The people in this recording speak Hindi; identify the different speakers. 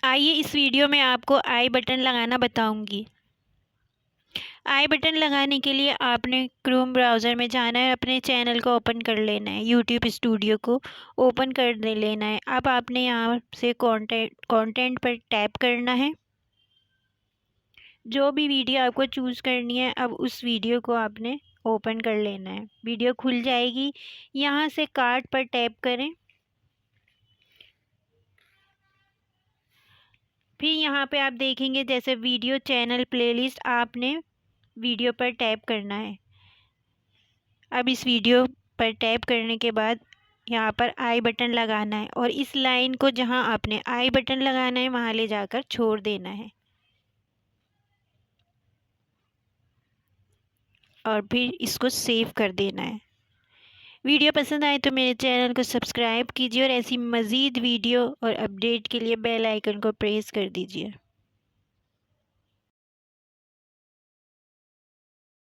Speaker 1: आइए इस वीडियो में आपको आई बटन लगाना बताऊंगी। आई बटन लगाने के लिए आपने क्रोम ब्राउज़र में जाना है, अपने चैनल को ओपन कर लेना है, यूट्यूब स्टूडियो को ओपन कर लेना है। अब आपने यहाँ से कंटेंट पर टैप करना है। जो भी वीडियो आपको चूज़ करनी है, अब उस वीडियो को आपने ओपन कर लेना है। वीडियो खुल जाएगी। यहाँ से कार्ट पर टैप करें। फिर यहाँ पे आप देखेंगे जैसे वीडियो चैनल प्लेलिस्ट, आपने वीडियो पर टैप करना है। अब इस वीडियो पर टैप करने के बाद यहाँ पर आई बटन लगाना है और इस लाइन को जहाँ आपने आई बटन लगाना है वहाँ ले जाकर छोड़ देना है और फिर इसको सेव कर देना है। वीडियो पसंद आए तो मेरे चैनल को सब्सक्राइब कीजिए और ऐसी मज़ीद वीडियो और अपडेट के लिए बेल आइकन को प्रेस कर दीजिए।